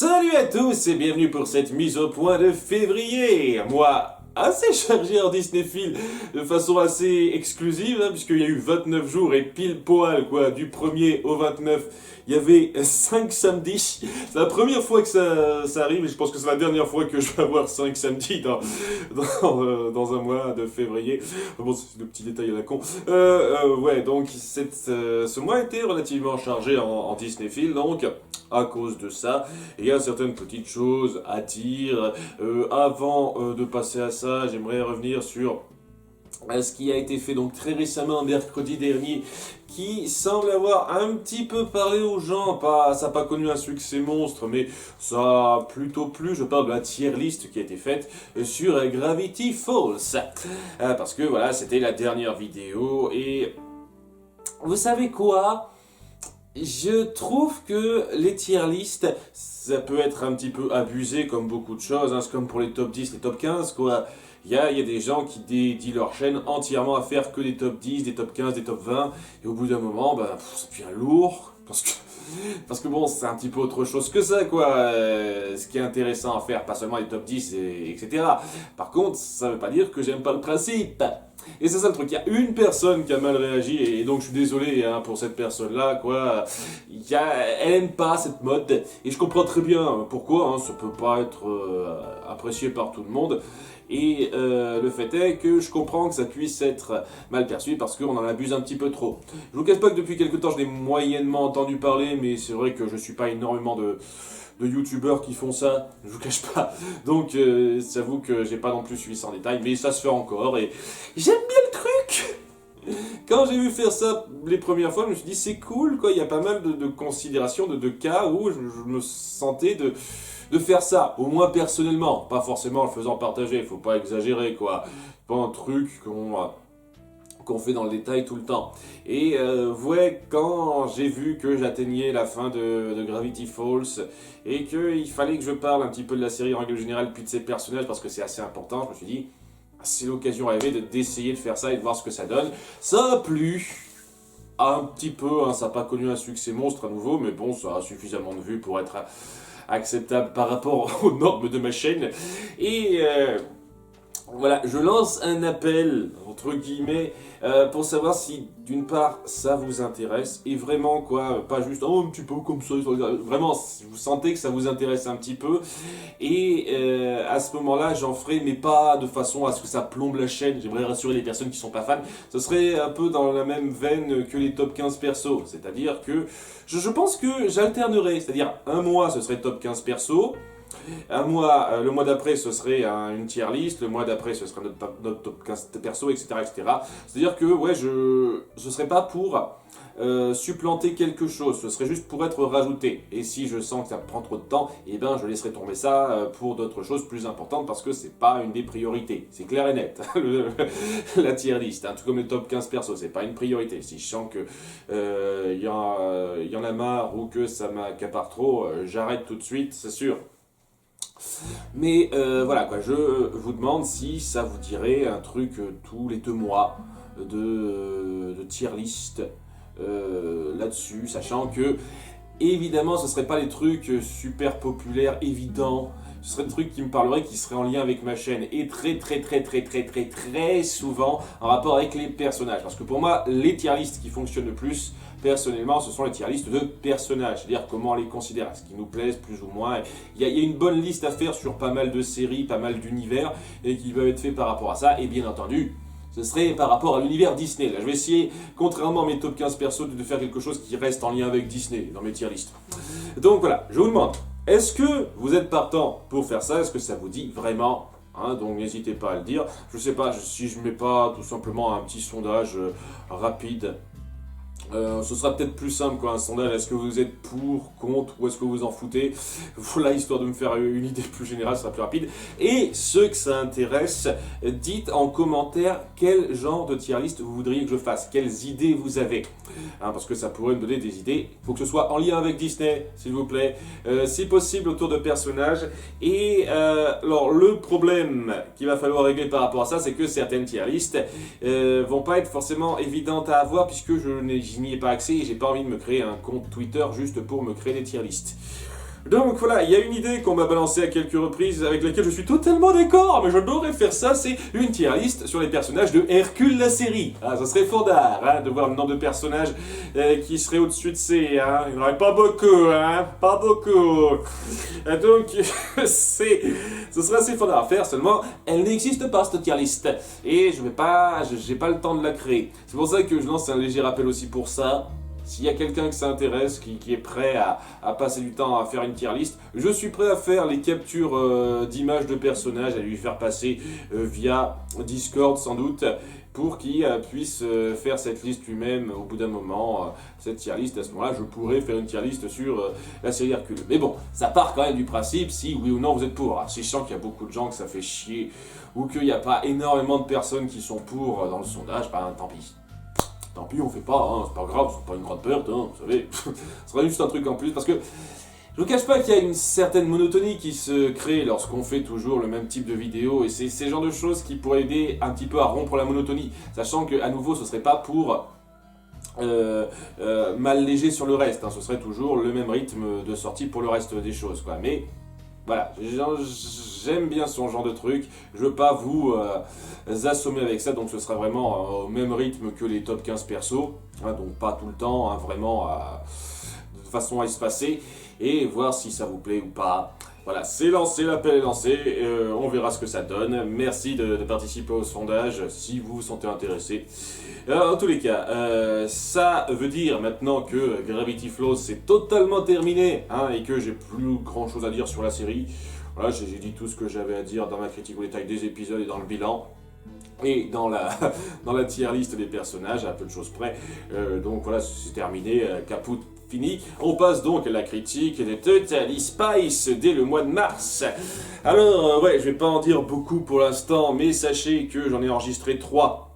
Salut à tous et bienvenue pour cette mise au point de février. Moi, assez chargé en Disneyfield de façon assez exclusive, puisqu'il y a eu 29 jours et pile poil, du 1er au 29, il y avait 5 samedis. C'est la première fois que ça arrive et je pense que c'est la dernière fois que je vais avoir 5 samedis dans un mois de février. Bon, c'est le petit détail à la con. Donc ce mois a été relativement chargé en Disneyfield, donc à cause de ça, il y a certaines petites choses à dire. Avant de passer à ça, j'aimerais revenir sur ce qui a été fait donc très récemment, mercredi dernier, qui semble avoir un petit peu parlé aux gens. Ça n'a pas connu un succès monstre, mais ça a plutôt plu. Je parle de la tier list qui a été faite sur Gravity Falls. Parce que voilà, c'était la dernière vidéo et vous savez quoi ? Je trouve que les tier list, ça peut être un petit peu abusé comme beaucoup de choses, c'est comme pour les top 10, les top 15, Il y a des gens qui dédient leur chaîne entièrement à faire que des top 10, des top 15, des top 20, et au bout d'un moment, ça devient lourd, parce que bon, c'est un petit peu autre chose que ça, ce qui est intéressant à faire, pas seulement les top 10, etc. Par contre, ça veut pas dire que j'aime pas le principe. Et c'est ça le truc, il y a une personne qui a mal réagi, et donc je suis désolé pour cette personne-là, elle aime pas cette mode, et je comprends très bien pourquoi, ça peut pas être apprécié par tout le monde, et le fait est que je comprends que ça puisse être mal perçu parce qu'on en abuse un petit peu trop. Je vous cache pas que depuis quelques temps je l'ai moyennement entendu parler, mais c'est vrai que je suis pas énormément de youtubeurs qui font ça, je vous cache pas. Donc j'avoue que j'ai pas non plus suivi ça en détail, mais ça se fait encore et j'aime bien le truc. Quand j'ai vu faire ça les premières fois, je me suis dit c'est cool, il y a pas mal de considérations, de cas où je me sentais de faire ça, au moins personnellement, pas forcément en le faisant partager, faut pas exagérer, pas un truc qu'on fait dans le détail tout le temps. Et quand j'ai vu que j'atteignais la fin de Gravity Falls et qu'il fallait que je parle un petit peu de la série en règle générale puis de ses personnages parce que c'est assez important, je me suis dit c'est l'occasion rêvée d'essayer de faire ça et de voir ce que ça donne. Ça a plu un petit peu, ça n'a pas connu un succès monstre à nouveau, mais bon, ça a suffisamment de vues pour être acceptable par rapport aux normes de ma chaîne. Et voilà, je lance un appel, entre guillemets, pour savoir si, d'une part, ça vous intéresse, et vraiment, pas juste, un petit peu comme ça, vraiment, si vous sentez que ça vous intéresse un petit peu, et à ce moment-là, j'en ferai, mais pas de façon à ce que ça plombe la chaîne, j'aimerais rassurer les personnes qui sont pas fans, ce serait un peu dans la même veine que les top 15 persos, c'est-à-dire que, je pense que j'alternerai, c'est-à-dire, un mois, ce serait top 15 persos, un mois, le mois d'après ce serait une tier list, le mois d'après ce serait notre top 15 perso, etc. C'est-à-dire que ce serait pas pour supplanter quelque chose, ce serait juste pour être rajouté. Et si je sens que ça prend trop de temps, je laisserai tomber ça pour d'autres choses plus importantes parce que c'est pas une des priorités. C'est clair et net, la tier list, tout comme le top 15 perso, c'est pas une priorité. Si je sens que y en a marre ou que ça m'accapare trop, j'arrête tout de suite, c'est sûr. Mais je vous demande si ça vous dirait un truc tous les 2 mois de tier list là-dessus, sachant que évidemment ce ne serait pas les trucs super populaires, évidents, ce serait des trucs qui me parleraient, qui seraient en lien avec ma chaîne et très souvent en rapport avec les personnages. Parce que pour moi, les tier lists qui fonctionnent le plus, personnellement, ce sont les tier lists de personnages, c'est-à-dire comment on les considère, ce qui nous plaise plus ou moins. Il y a une bonne liste à faire sur pas mal de séries, pas mal d'univers, et qui va être fait par rapport à ça, et bien entendu, ce serait par rapport à l'univers Disney. Là, je vais essayer, contrairement à mes top 15 persos, de faire quelque chose qui reste en lien avec Disney dans mes tier lists. Donc voilà, je vous demande, est-ce que vous êtes partant pour faire ça? Est-ce que ça vous dit vraiment? Donc n'hésitez pas à le dire. Je sais pas si je mets pas tout simplement un petit sondage rapide. Ce sera peut-être plus simple un sondage, est-ce que vous êtes pour, contre ou est-ce que vous en foutez? Voilà, histoire de me faire une idée plus générale, ce sera plus rapide. Et ceux que ça intéresse, dites en commentaire quel genre de tier list vous voudriez que je fasse, quelles idées vous avez. Parce que ça pourrait me donner des idées, il faut que ce soit en lien avec Disney, s'il vous plaît, si possible autour de personnages. Et alors le problème qu'il va falloir régler par rapport à ça, c'est que certaines tier lists vont pas être forcément évidentes à avoir puisque je n'y ai pas accès et j'ai pas envie de me créer un compte Twitter juste pour me créer des tier lists. Donc voilà, il y a une idée qu'on m'a balancée à quelques reprises avec laquelle je suis totalement d'accord, mais j'adorerais faire ça, c'est une tier list sur les personnages de Hercule la série. Ah, ça serait fondard, hein, de voir le nombre de personnages qui seraient au-dessus de ces, hein. Il n'y en aurait pas beaucoup, hein, pas beaucoup. Donc, ce serait assez fondard à faire, seulement, elle n'existe pas cette tier list. Et j'ai pas le temps de la créer. C'est pour ça que je lance un léger rappel aussi pour ça. S'il y a quelqu'un qui s'intéresse, qui est prêt à passer du temps à faire une tier list, je suis prêt à faire les captures d'images de personnages, à lui faire passer via Discord sans doute, pour qu'il puisse faire cette liste lui-même au bout d'un moment. Cette tier list, à ce moment-là, je pourrais faire une tier list sur la série Hercule. Mais bon, ça part quand même du principe si oui ou non vous êtes pour. Alors, si je sens qu'il y a beaucoup de gens que ça fait chier, ou qu'il n'y a pas énormément de personnes qui sont pour dans le sondage, ben tant pis. Tant pis, on fait pas, hein, c'est pas grave, c'est pas une grande perte, hein, vous savez. Ce sera juste un truc en plus, parce que je vous cache pas qu'il y a une certaine monotonie qui se crée lorsqu'on fait toujours le même type de vidéo, et c'est ces genres de choses qui pourraient aider un petit peu à rompre la monotonie, sachant qu'à nouveau, ce serait pas pour m'alléger sur le reste, hein, ce serait toujours le même rythme de sortie pour le reste des choses, quoi. Mais voilà, j'aime bien ce genre de truc, je veux pas vous assommer avec ça, donc ce sera vraiment au même rythme que les top 15 persos, hein, donc pas tout le temps, hein, vraiment de façon à espacer, et voir si ça vous plaît ou pas. Voilà, c'est lancé, l'appel est lancé, on verra ce que ça donne. Merci de participer au sondage si vous vous sentez intéressé. En tous les cas, ça veut dire maintenant que Gravity Flows c'est totalement terminé, hein, et que j'ai plus grand chose à dire sur la série. Voilà, j'ai dit tout ce que j'avais à dire dans ma critique au détail des épisodes et dans le bilan. Et dans la tier list des personnages, à peu de choses près. Donc voilà, c'est terminé, caput fini. On passe donc à la critique de Totally Spies dès le mois de mars. Alors, ouais, je vais pas en dire beaucoup pour l'instant, mais sachez que j'en ai enregistré 3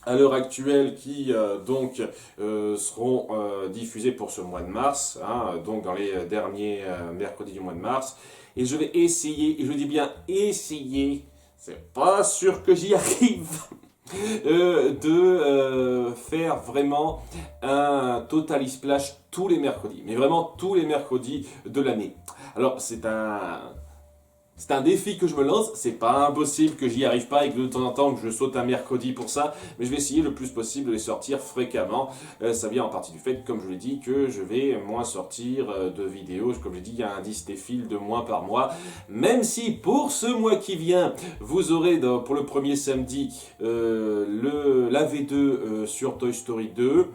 à l'heure actuelle qui donc seront diffusés pour ce mois de mars, hein, donc dans les derniers mercredis du mois de mars. Et je vais essayer, et je dis bien essayer, c'est pas sûr que j'y arrive, de faire vraiment un Totally Splash tous les mercredis, mais vraiment tous les mercredis de l'année. Alors c'est un défi que je me lance, c'est pas impossible que j'y arrive pas et que de temps en temps que je saute un mercredi pour ça, mais je vais essayer le plus possible de les sortir fréquemment. Ça vient en partie du fait, comme je l'ai dit, que je vais moins sortir de vidéos. Comme je l'ai dit, il y a un défile de moins par mois. Même si pour ce mois qui vient, vous aurez pour le premier samedi la V2 sur Toy Story 2.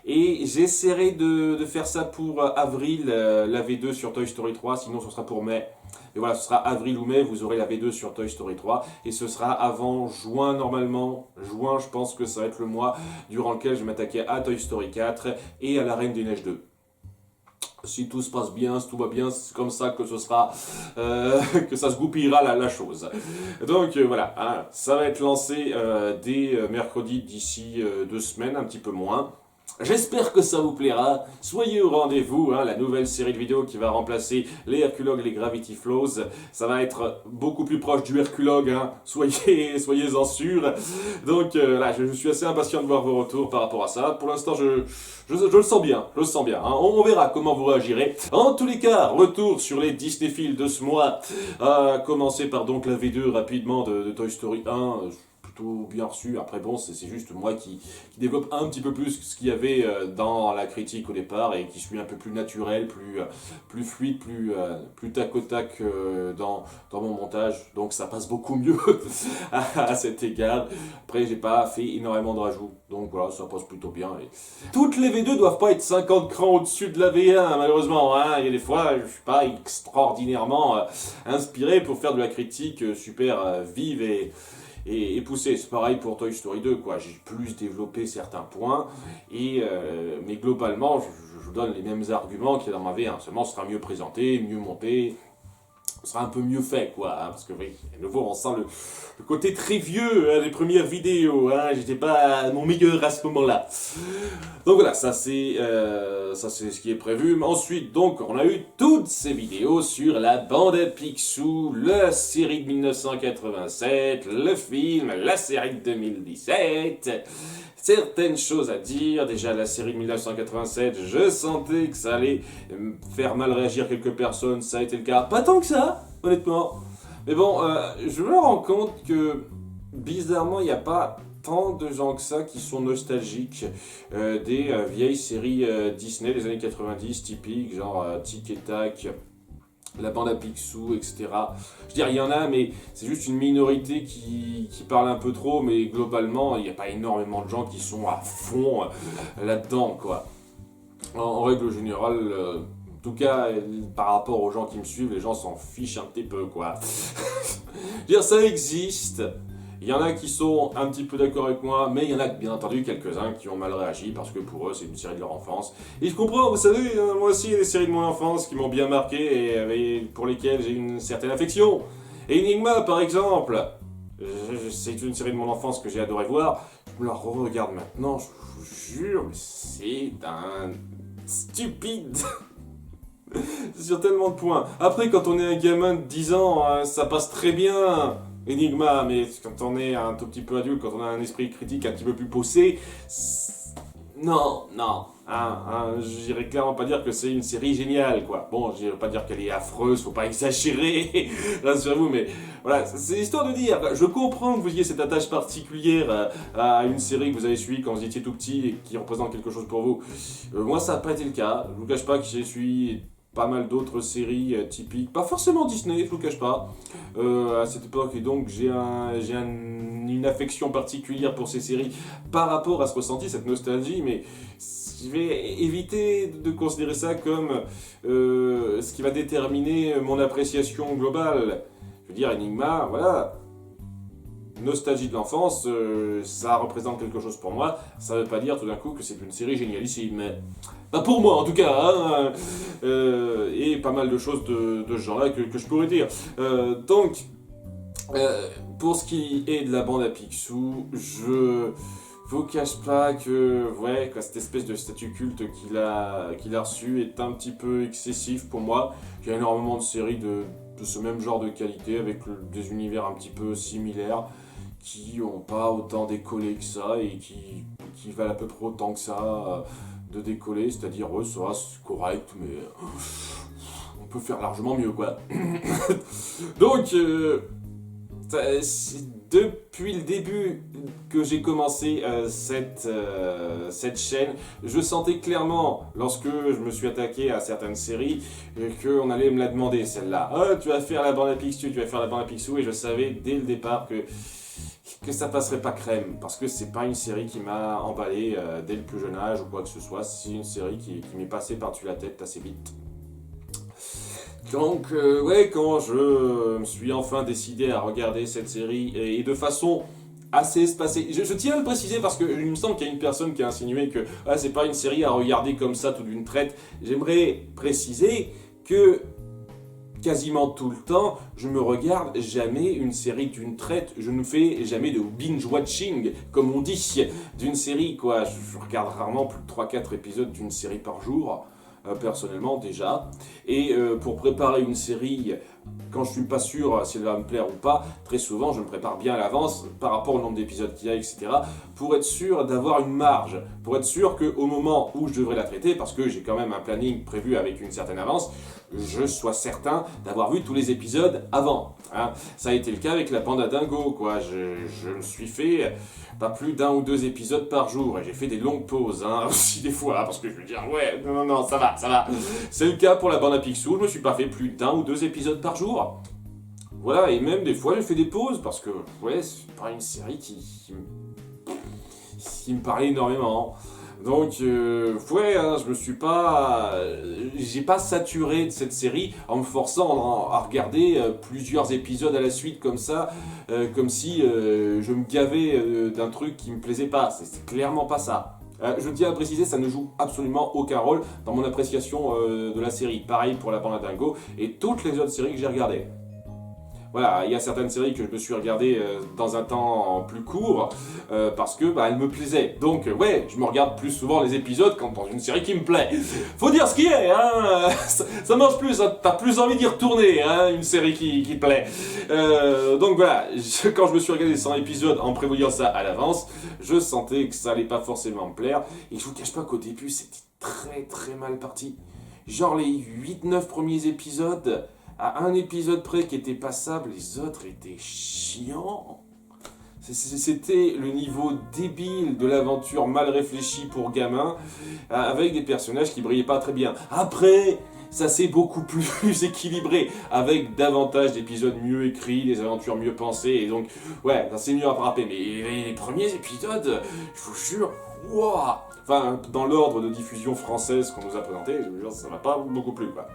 Et j'essaierai de faire ça pour avril, la V2 sur Toy Story 3, sinon ce sera pour mai. Et voilà, ce sera avril ou mai, vous aurez la V2 sur Toy Story 3. Et ce sera avant juin normalement. Juin, je pense que ça va être le mois durant lequel je vais m'attaquer à Toy Story 4 et à la Reine des Neiges 2. Si tout se passe bien, si tout va bien, c'est comme ça que ce sera, que ça se goupillera la chose. Donc voilà, hein, ça va être lancé dès mercredi d'ici 2 semaines, un petit peu moins. J'espère que ça vous plaira, soyez au rendez-vous, hein, la nouvelle série de vidéos qui va remplacer les Herculogues et les Gravity Flows, ça va être beaucoup plus proche du Herculogue, hein, soyez-en sûrs. Donc là, je suis assez impatient de voir vos retours par rapport à ça. Pour l'instant, je le sens bien, hein. On verra comment vous réagirez. En tous les cas, retour sur les Disneyfiles de ce mois, à commencer par donc la V2 rapidement de Toy Story 1, plutôt bien reçu. Après bon, c'est juste moi qui développe un petit peu plus ce qu'il y avait dans la critique au départ et qui suis un peu plus naturel, plus fluide, plus tac au tac dans mon montage. Donc ça passe beaucoup mieux à cet égard. Après, j'ai pas fait énormément de rajouts. Donc voilà, ça passe plutôt bien. Et toutes les V2 doivent pas être 50 crans au-dessus de la V1, malheureusement. Hein. Il y a des fois, je suis pas extraordinairement inspiré pour faire de la critique super vive et poussé. C'est pareil pour Toy Story 2, quoi. J'ai plus développé certains points, mais globalement, je donne les mêmes arguments qu'il y a dans ma V1. Seulement, ce sera mieux présenté, mieux monté, ce sera un peu mieux fait, quoi. Hein, parce que, oui, à nouveau, on sent le côté très vieux des premières vidéos. Hein, j'étais pas à mon meilleur à ce moment-là. Donc voilà, ça c'est ce qui est prévu. Mais ensuite, donc, on a eu toutes ces vidéos sur la bande à Picsou, la série de 1987, le film, la série de 2017. certaines choses à dire. Déjà, la série de 1987, je sentais que ça allait faire mal réagir quelques personnes, ça a été le cas. Pas tant que ça, honnêtement. Mais bon, je me rends compte que, bizarrement, il n'y a pas tant de gens que ça qui sont nostalgiques des vieilles séries Disney des années 90 typiques, genre Tic et Tac, la bande à Picsou, etc. Je veux dire, il y en a, mais c'est juste une minorité qui parle un peu trop, mais globalement, il n'y a pas énormément de gens qui sont à fond là-dedans, quoi. En règle générale, en tout cas, par rapport aux gens qui me suivent, les gens s'en fichent un petit peu, quoi. Je veux dire, ça existe. Il y en a qui sont un petit peu d'accord avec moi, mais il y en a bien entendu quelques-uns qui ont mal réagi parce que pour eux c'est une série de leur enfance. Et je comprends, vous savez, moi aussi il y a des séries de mon enfance qui m'ont bien marqué et pour lesquelles j'ai une certaine affection. Et Enigma par exemple, c'est une série de mon enfance que j'ai adoré voir. Je me la re-regarde maintenant, je vous jure, mais c'est un stupide. Sur tellement de points. Après, quand on est un gamin de 10 ans, ça passe très bien. Enigma, mais quand on est un tout petit peu adulte, quand on a un esprit critique un petit peu plus poussé, non, j'irais clairement pas dire que c'est une série géniale, quoi. Bon, j'irais pas dire qu'elle est affreuse, faut pas exagérer, rassurez-vous, mais voilà, c'est histoire de dire, je comprends que vous ayez cette attache particulière à une série que vous avez suivie quand vous étiez tout petit et qui représente quelque chose pour vous. Moi, ça n'a pas été le cas, je vous cache pas que j'ai suivi pas mal d'autres séries typiques, pas forcément Disney, je vous cache pas, à cette époque, et donc j'ai une affection particulière pour ces séries par rapport à ce ressenti, cette nostalgie, mais je vais éviter de considérer ça comme ce qui va déterminer mon appréciation globale. Je veux dire, Enigma, voilà, nostalgie de l'enfance, ça représente quelque chose pour moi, ça veut pas dire tout d'un coup que c'est une série génialissime, mais pas pour moi en tout cas, hein, et pas mal de choses de ce genre-là que je pourrais dire. Donc, pour ce qui est de la bande à Picsou, je vous cache pas que, ouais, cette espèce de statut culte qu'il a reçu est un petit peu excessif pour moi. Il y a énormément de séries de ce même genre de qualité, avec des univers un petit peu similaires, qui n'ont pas autant décollé que ça, et qui valent à peu près autant que ça de décoller, c'est-à-dire, ouais, ça c'est correct, mais on peut faire largement mieux, quoi. Donc, depuis le début que j'ai commencé cette chaîne, je sentais clairement, lorsque je me suis attaqué à certaines séries, qu'on allait me la demander, celle-là. Ah, tu vas faire la bande à Picsou, et je savais dès le départ que ça passerait pas crème, parce que c'est pas une série qui m'a emballé dès le plus jeune âge ou quoi que ce soit, c'est une série qui m'est passée par-dessus la tête assez vite. Donc, ouais, quand je me suis enfin décidé à regarder cette série, et de façon assez espacée, je tiens à le préciser parce qu'il me semble qu'il y a une personne qui a insinué que c'est pas une série à regarder comme ça tout d'une traite. J'aimerais préciser que quasiment tout le temps, je me regarde jamais une série d'une traite. Je ne fais jamais de binge-watching, comme on dit, d'une série, quoi. Je regarde rarement plus de 3-4 épisodes d'une série par jour, personnellement, déjà. Et pour préparer une série, quand je suis pas sûr si elle va me plaire ou pas, très souvent, je me prépare bien à l'avance, par rapport au nombre d'épisodes qu'il y a, etc., pour être sûr d'avoir une marge, pour être sûr qu'au moment où je devrais la traiter, parce que j'ai quand même un planning prévu avec une certaine avance, je sois certain d'avoir vu tous les épisodes avant. Hein. Ça a été le cas avec la bande à Dingo, quoi. Je me suis fait pas plus d'1 ou 2 épisodes par jour, et j'ai fait des longues pauses, hein, aussi des fois, parce que je veux dire, ouais, non, ça va. C'est le cas pour la bande à Picsou, je me suis pas fait plus d'1 ou 2 épisodes par jour. Voilà, et même des fois j'ai fait des pauses, parce que, ouais, c'est pas une série qui me parlait énormément. Donc, ouais, hein, j'ai pas saturé de cette série en me forçant à regarder plusieurs épisodes à la suite comme ça, comme si je me gavais d'un truc qui me plaisait pas. C'est clairement pas ça. Je tiens à préciser, ça ne joue absolument aucun rôle dans mon appréciation de la série. Pareil pour la bande à Dingo et toutes les autres séries que j'ai regardées. Voilà, il y a certaines séries que je me suis regardé dans un temps plus court parce que elles me plaisaient. Donc ouais, je me regarde plus souvent les épisodes quand dans une série qui me plaît. Faut dire ce qui est, hein. Ça marche plus, hein. T'as plus envie d'y retourner, hein, une série qui te plaît. Donc voilà, quand je me suis regardé 100 épisodes en prévoyant ça à l'avance, je sentais que ça allait pas forcément me plaire. Et je vous cache pas qu'au début, c'était très très mal parti. Genre les 8-9 premiers épisodes, à un épisode près qui était passable, les autres étaient chiants. C'était le niveau débile de l'aventure mal réfléchie pour gamins, avec des personnages qui brillaient pas très bien. Après, ça s'est beaucoup plus équilibré, avec davantage d'épisodes mieux écrits, des aventures mieux pensées, et donc, ouais, ça s'est mieux rattrapé. Mais les premiers épisodes, je vous jure, waouh! Enfin, dans l'ordre de diffusion française qu'on nous a présenté, je vous jure, ça m'a pas beaucoup plu, quoi.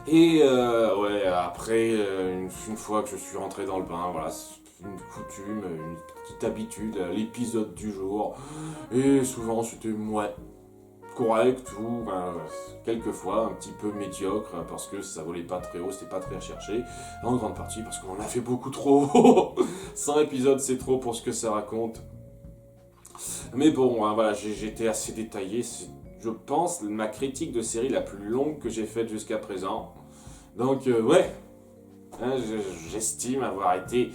Et ouais, après, une fois que je suis rentré dans le bain, voilà, une coutume, une petite habitude, l'épisode du jour. Et souvent c'était correct ou quelquefois un petit peu médiocre parce que ça volait pas très haut, c'était pas très recherché. En grande partie parce qu'on en a fait beaucoup trop. 100 épisodes c'est trop pour ce que ça raconte. Mais bon, hein, voilà, j'étais assez détaillé. C'est, je pense, ma critique de série la plus longue que j'ai faite jusqu'à présent. Donc ouais, hein, j'estime avoir été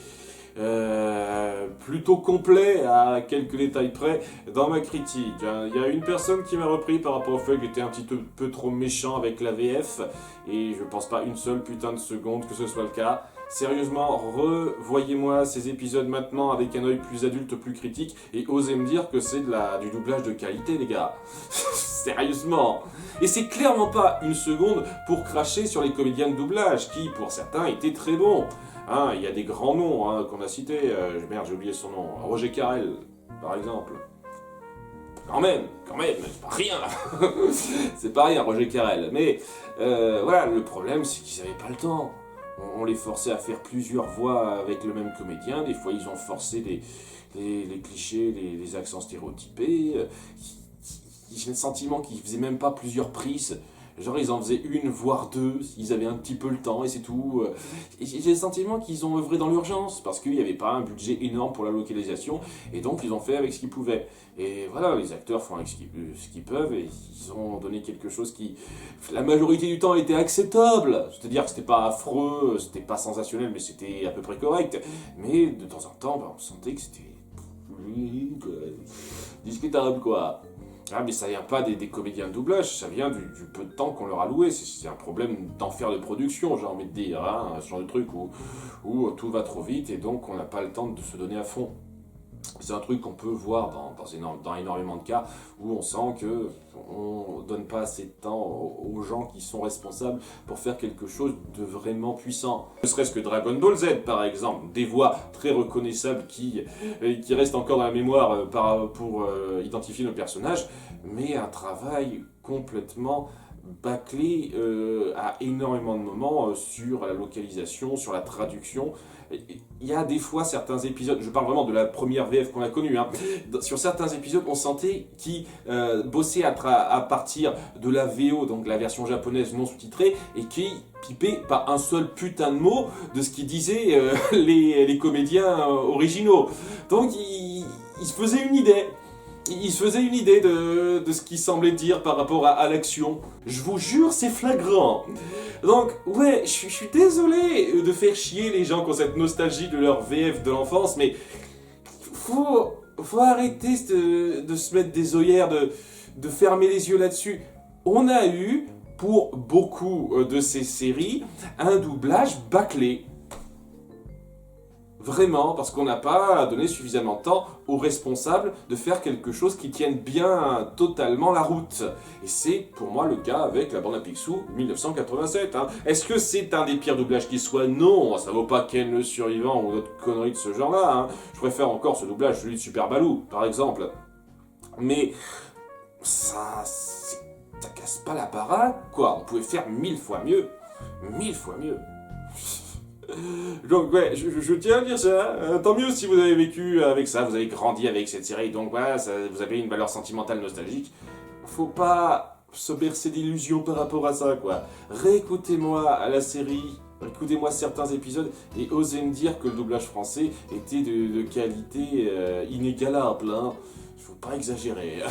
plutôt complet à quelques détails près dans ma critique. Il y a une personne qui m'a repris par rapport au fait que j'étais un petit peu trop méchant avec la VF et je pense pas une seule putain de seconde que ce soit le cas. Sérieusement, revoyez-moi ces épisodes maintenant avec un œil plus adulte, plus critique et osez me dire que c'est du doublage de qualité, les gars. Sérieusement. Et c'est clairement pas une seconde pour cracher sur les comédiens de doublage qui, pour certains, étaient très bons. Hein, il y a des grands noms hein, qu'on a cités. Merde, j'ai oublié son nom. Roger Carrel, par exemple. Quand même, c'est pas rien. C'est pas rien, Roger Carrel. Mais voilà, le problème, c'est qu'ils avaient pas le temps. On les forçait à faire plusieurs voix avec le même comédien. Des fois, ils ont forcé les clichés, les accents stéréotypés. J'ai le sentiment qu'ils faisaient même pas plusieurs prises. Genre, ils en faisaient une, voire deux, ils avaient un petit peu le temps et c'est tout. Et j'ai le sentiment qu'ils ont œuvré dans l'urgence, parce qu'il n'y avait pas un budget énorme pour la localisation, et donc ils ont fait avec ce qu'ils pouvaient. Et voilà, les acteurs font avec ce qu'ils peuvent, et ils ont donné quelque chose qui, la majorité du temps, était acceptable. C'est-à-dire que c'était pas affreux, c'était pas sensationnel, mais c'était à peu près correct. Mais de temps en temps, on sentait que c'était discutable, quoi. Ah mais ça vient pas des comédiens de doublage, ça vient du peu de temps qu'on leur a loué, c'est un problème d'enfer de production, j'ai envie de dire, hein, ce genre de truc où tout va trop vite et donc on n'a pas le temps de se donner à fond. C'est un truc qu'on peut voir dans énormément de cas où on sent que on donne pas assez de temps aux gens qui sont responsables pour faire quelque chose de vraiment puissant. Ne serait-ce que Dragon Ball Z par exemple, des voix très reconnaissables qui restent encore dans la mémoire pour identifier nos personnages, mais un travail complètement bâclé à énormément de moments sur la localisation, sur la traduction. Il y a des fois certains épisodes, je parle vraiment de la première VF qu'on a connue, hein, sur certains épisodes on sentait qu'ils bossaient à partir de la VO, donc la version japonaise non sous-titrée, et qui pipaient pas un seul putain de mot de ce qu'ils disaient les comédiens originaux. Donc ils se faisaient une idée. Il se faisait une idée de ce qu'il semblait dire par rapport à l'action. Je vous jure, c'est flagrant. Donc, ouais, je suis désolé de faire chier les gens qui ont cette nostalgie de leur VF de l'enfance, mais faut arrêter de se mettre des œillères, de fermer les yeux là-dessus. On a eu, pour beaucoup de ces séries, un doublage bâclé. Vraiment, parce qu'on n'a pas donné suffisamment de temps aux responsables de faire quelque chose qui tienne bien totalement la route. Et c'est pour moi le cas avec la bande à Picsou 1987. Hein. Est-ce que c'est un des pires doublages qui soit? Non, ça vaut pas Ken le Survivant ou d'autres conneries de ce genre-là. Hein. Je préfère encore ce doublage, celui de Super Baloo, par exemple. Mais ça casse pas la baraque, quoi. On pouvait faire 1000 fois mieux. 1000 fois mieux. Donc ouais, je tiens à dire ça, tant mieux si vous avez vécu avec ça, vous avez grandi avec cette série, donc voilà, vous avez une valeur sentimentale nostalgique. Faut pas se bercer d'illusions par rapport à ça, quoi. Réécoutez-moi à la série écoutez-moi certains épisodes et osez me dire que le doublage français était de qualité inégalable. Hein. Faut pas exagérer.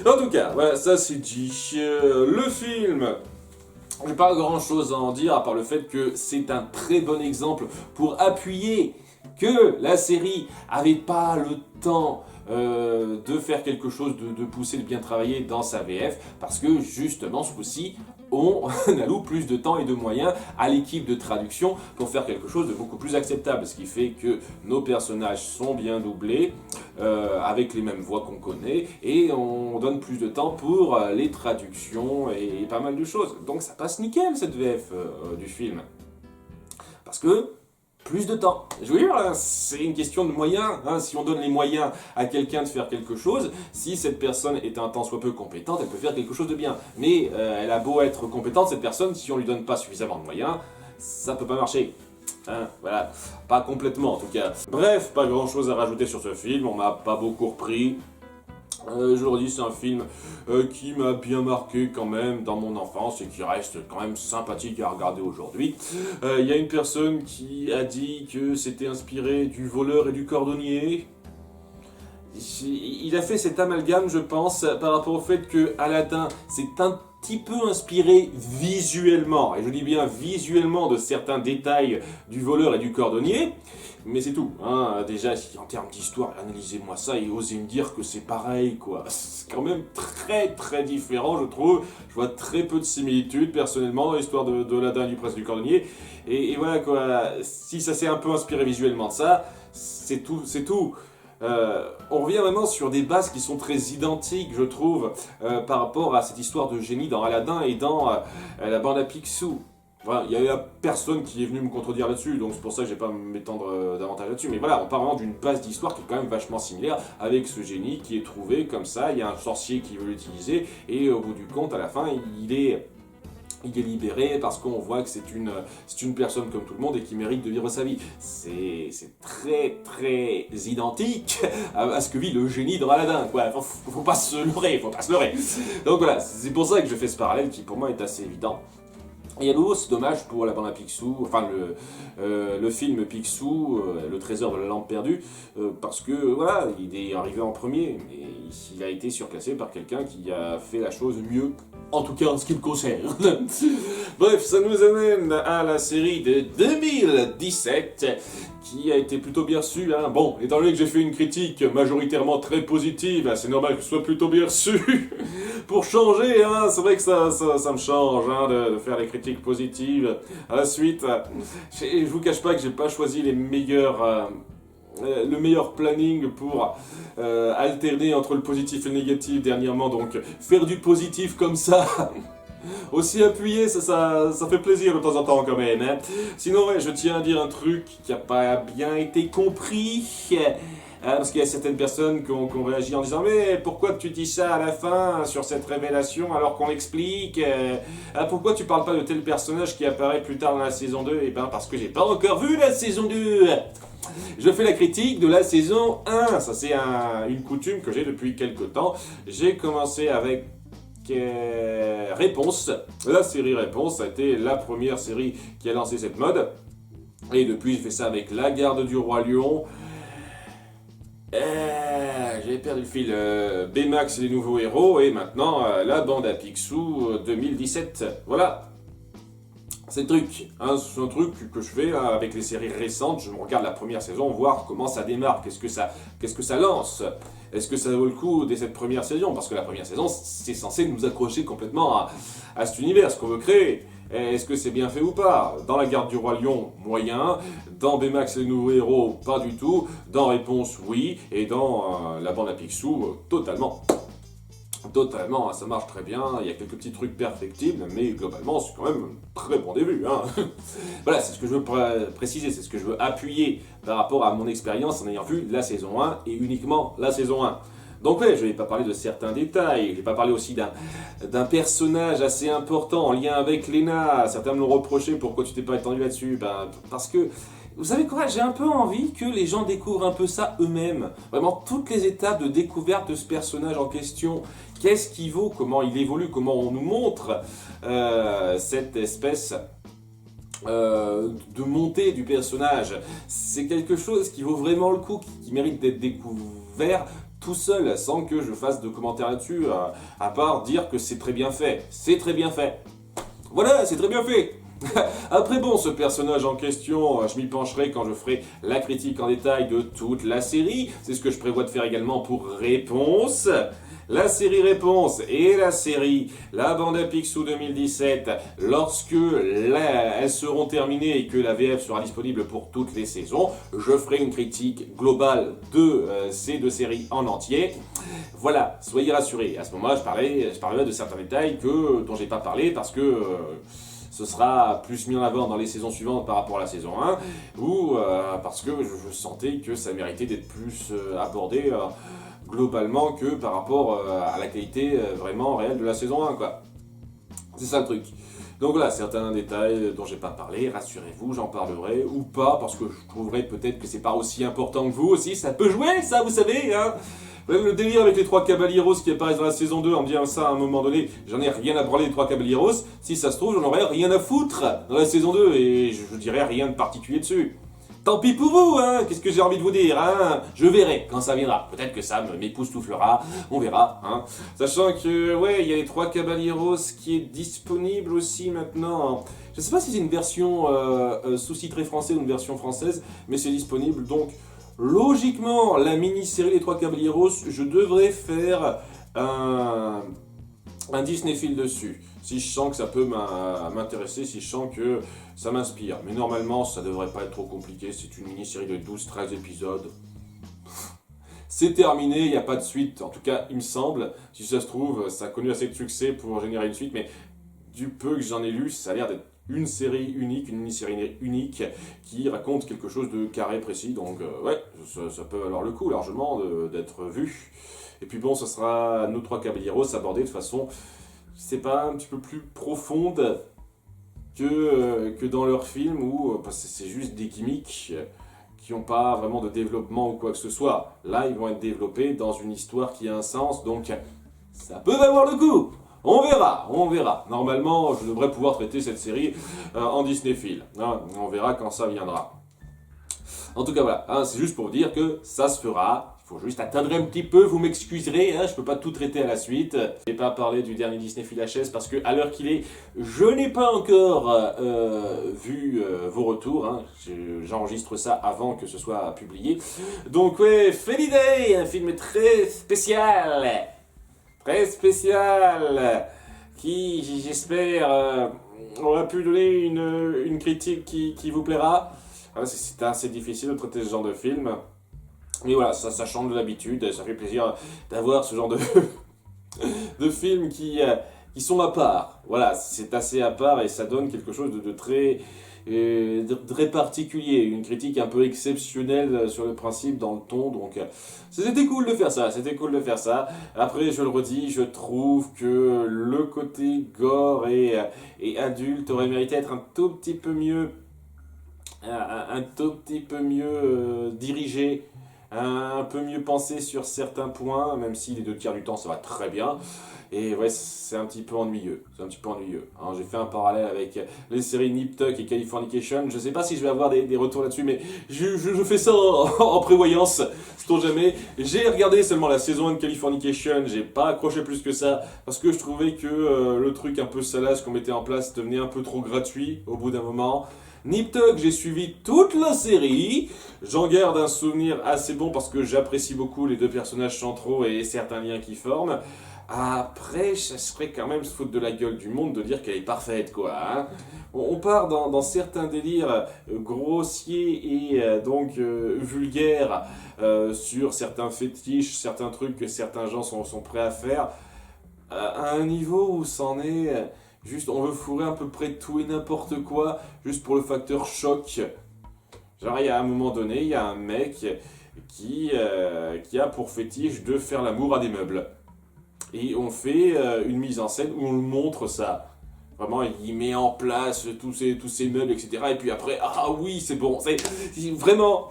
En tout cas, voilà, ça c'est dit. Le film, j'ai pas grand chose à en dire à part le fait que c'est un très bon exemple pour appuyer que la série avait pas le temps de faire quelque chose de poussé, de bien travailler dans sa VF, parce que justement ce coup-ci, on alloue plus de temps et de moyens à l'équipe de traduction pour faire quelque chose de beaucoup plus acceptable, ce qui fait que nos personnages sont bien doublés, avec les mêmes voix qu'on connaît, et on donne plus de temps pour les traductions et pas mal de choses. Donc ça passe nickel cette VF du film. Parce que plus de temps. Je veux dire, c'est une question de moyens. Hein. Si on donne les moyens à quelqu'un de faire quelque chose, si cette personne est un tant soit peu compétente, elle peut faire quelque chose de bien. Mais elle a beau être compétente, cette personne, si on lui donne pas suffisamment de moyens, ça peut pas marcher. Hein, voilà, pas complètement en tout cas. Bref, pas grand chose à rajouter sur ce film, on m'a pas beaucoup repris. Je leur dis, c'est un film qui m'a bien marqué quand même dans mon enfance et qui reste quand même sympathique à regarder aujourd'hui. Il y a une personne qui a dit que c'était inspiré du voleur et du cordonnier. Il a fait cet amalgame, je pense, par rapport au fait que Aladdin, c'est un petit peu inspiré visuellement, et je dis bien visuellement, de certains détails du voleur et du cordonnier. Mais c'est tout, hein. Déjà en termes d'histoire, analysez-moi ça et osez me dire que c'est pareil, quoi. C'est quand même très très différent, je trouve. Je vois très peu de similitudes, personnellement, dans l'histoire de Aladdin et du prince du cordonnier. Et voilà, quoi, si ça s'est un peu inspiré visuellement de ça, c'est tout, c'est tout. On revient vraiment sur des bases qui sont très identiques, je trouve, par rapport à cette histoire de génie dans Aladdin et dans la bande à Picsou. Voilà, il y a personne qui est venu me contredire là-dessus, donc c'est pour ça que je vais pas m'étendre davantage là-dessus. Mais voilà, on parle vraiment d'une base d'histoire qui est quand même vachement similaire avec ce génie qui est trouvé comme ça. Il y a un sorcier qui veut l'utiliser et au bout du compte, à la fin, il est libéré parce qu'on voit que c'est une personne comme tout le monde et qui mérite de vivre sa vie. C'est très très identique à ce que vit le génie dans Aladdin, quoi. Faut pas se leurrer, faut pas se leurrer. Donc voilà, c'est pour ça que je fais ce parallèle qui pour moi est assez évident. Et à nouveau, c'est dommage pour la bande à Picsou, enfin le film Picsou, le trésor de la lampe perdue, parce que voilà, il est arrivé en premier, mais il a été surclassé par quelqu'un qui a fait la chose mieux, en tout cas en ce qui me concerne. Bref, ça nous amène à la série de 2017, qui a été plutôt bien reçue. Hein. Bon, étant donné que j'ai fait une critique majoritairement très positive, c'est normal que ce soit plutôt bien reçu. Pour changer, hein, c'est vrai que ça me change hein, de faire des critiques positives. À la suite, je vous cache pas que j'ai pas choisi les meilleurs... le meilleur planning pour alterner entre le positif et le négatif dernièrement, donc faire du positif comme ça, aussi appuyé, ça fait plaisir de temps en temps quand même. Hein. Sinon, ouais, je tiens à dire un truc qui n'a pas bien été compris. Parce qu'il y a certaines personnes qui ont réagi en disant « Mais pourquoi tu dis ça à la fin sur cette révélation alors qu'on explique pourquoi tu parles pas de tel personnage qui apparaît plus tard dans la saison 2 ?» Eh ben parce que j'ai pas encore vu la saison 2. Je fais la critique de la saison 1. Ça c'est une coutume que j'ai depuis quelques temps. J'ai commencé avec Réponse. La série Réponse a été la première série qui a lancé cette mode. Et depuis, j'ai fait ça avec La Garde du Roi Lion. J'avais perdu le fil. Baymax et les nouveaux héros. Et maintenant, la bande à Picsou 2017. Voilà. C'est le truc. Hein, c'est un truc que je fais hein, avec les séries récentes. Je me regarde la première saison, voir comment ça démarre. Qu'est-ce que ça lance. Est-ce que ça vaut le coup dès cette première saison? Parce que la première saison, c'est censé nous accrocher complètement à cet univers, ce qu'on veut créer. Est-ce que c'est bien fait ou pas? Dans La Garde du Roi Lion, moyen. Dans Baymax et les nouveaux héros, pas du tout. Dans Réponse, oui. Et dans la bande à Picsou, totalement. Totalement, ça marche très bien. Il y a quelques petits trucs perfectibles, mais globalement, c'est quand même un très bon début. Hein. Voilà, c'est ce que je veux préciser, c'est ce que je veux appuyer par rapport à mon expérience en ayant vu la saison 1 et uniquement la saison 1. Donc ouais, je vais pas parler de certains détails, je vais pas parler aussi d'un personnage assez important en lien avec Lena. Certains me l'ont reproché, pourquoi tu t'es pas étendu là-dessus? Ben, parce que, vous savez quoi, j'ai un peu envie que les gens découvrent un peu ça eux-mêmes. Vraiment, toutes les étapes de découverte de ce personnage en question, qu'est-ce qui vaut, comment il évolue, comment on nous montre cette espèce de montée du personnage. C'est quelque chose qui vaut vraiment le coup, qui mérite d'être découvert tout seul, sans que je fasse de commentaires là-dessus, à part dire que c'est très bien fait. C'est très bien fait. Voilà, c'est très bien fait. Après bon, ce personnage en question, je m'y pencherai quand je ferai la critique en détail de toute la série. C'est ce que je prévois de faire également pour Réponse. La série Réponse et la série La Bande à Picsou 2017, lorsque elles seront terminées et que la VF sera disponible pour toutes les saisons, je ferai une critique globale de ces deux séries en entier. Voilà, soyez rassurés. À ce moment-là, je parlerai de certains détails dont j'ai pas parlé parce que ce sera plus mis en avant dans les saisons suivantes par rapport à la saison 1, ou parce que je sentais que ça méritait d'être plus abordé globalement que par rapport à la qualité vraiment réelle de la saison 1, quoi. C'est ça le truc. Donc voilà, certains détails dont j'ai pas parlé, rassurez-vous, j'en parlerai, ou pas, parce que je trouverai peut-être que c'est pas aussi important que vous aussi, ça peut jouer, ça, vous savez, hein. Même le délire avec les trois Caballeros qui apparaissent dans la saison 2, en me disant ça à un moment donné, j'en ai rien à branler les trois Caballeros, si ça se trouve, j'en aurais rien à foutre dans la saison 2, et je dirais rien de particulier dessus. Tant pis pour vous, hein. Qu'est-ce que j'ai envie de vous dire, hein. Je verrai quand ça viendra. Peut-être que ça m'époustouflera, on verra, hein. Sachant que, ouais, il y a les trois Caballeros qui est disponible aussi maintenant. Je sais pas si c'est une version sous-titrée français ou une version française, mais c'est disponible, donc logiquement, la mini-série Les Trois Caballeros, je devrais faire un Disney Film dessus. Si je sens que ça peut m'intéresser, si je sens que ça m'inspire. Mais normalement, ça devrait pas être trop compliqué. C'est une mini-série de 12-13 épisodes. C'est terminé, il n'y a pas de suite. En tout cas, il me semble. Si ça se trouve, ça a connu assez de succès pour générer une suite. Mais du peu que j'en ai lu, ça a l'air d'être une série unique, une mini-série unique qui raconte quelque chose de carré précis. Donc ouais, ça peut valoir le coup largement d'être vu. Et puis bon, ce sera nos trois Caballeros abordés de façon, je sais pas, un petit peu plus profonde que dans leur film où c'est juste des gimmicks qui n'ont pas vraiment de développement ou quoi que ce soit. Là, ils vont être développés dans une histoire qui a un sens, donc ça peut valoir le coup. On verra, on verra. Normalement, je devrais pouvoir traiter cette série en Disney Film. Hein, on verra quand ça viendra. En tout cas, voilà. Hein, c'est juste pour vous dire que ça se fera. Il faut juste attendre un petit peu, vous m'excuserez. Hein, je ne peux pas tout traiter à la suite. Je n'ai pas parlé du dernier Disney Film HS parce que, à l'heure qu'il est, je n'ai pas encore vu vos retours. Hein. J'enregistre ça avant que ce soit publié. Donc, ouais, Feliday, un film très spécial. Très spécial, qui, j'espère, aura pu donner une critique qui vous plaira. C'est assez difficile de traiter ce genre de film. Mais voilà, ça change de l'habitude, ça fait plaisir d'avoir ce genre de films qui sont à part. Voilà, c'est assez à part et ça donne quelque chose de très particulier, une critique un peu exceptionnelle sur le principe, dans le ton, donc c'était cool de faire ça, Après, je le redis, je trouve que le côté gore et adulte aurait mérité être un tout petit peu mieux dirigé, un peu mieux pensé sur certains points, même si les deux tiers du temps ça va très bien. Et ouais, c'est un petit peu ennuyeux. Hein, j'ai fait un parallèle avec les séries Nip Tuck et Californication. Je sais pas si je vais avoir des retours là-dessus, mais je fais ça en prévoyance, sait-on jamais. J'ai regardé seulement la saison 1 de Californication, j'ai pas accroché plus que ça, parce que je trouvais que le truc un peu salace qu'on mettait en place devenait un peu trop gratuit au bout d'un moment. Nip Tuck, j'ai suivi toute la série. J'en garde un souvenir assez bon parce que j'apprécie beaucoup les deux personnages centraux et certains liens qu'ils forment. Après, ça serait quand même se foutre de la gueule du monde de dire qu'elle est parfaite, quoi. Hein. On part dans certains délires grossiers et donc vulgaires sur certains fétiches, certains trucs que certains gens sont prêts à faire, à un niveau où c'en est juste, on veut fourrer à peu près tout et n'importe quoi, juste pour le facteur choc. Genre, il y a un moment donné, il y a un mec qui a pour fétiche de faire l'amour à des meubles. Et on fait une mise en scène où on le montre ça. Vraiment, il met en place tous ces meubles, etc. Et puis après, ah oui, c'est bon. C'est vraiment...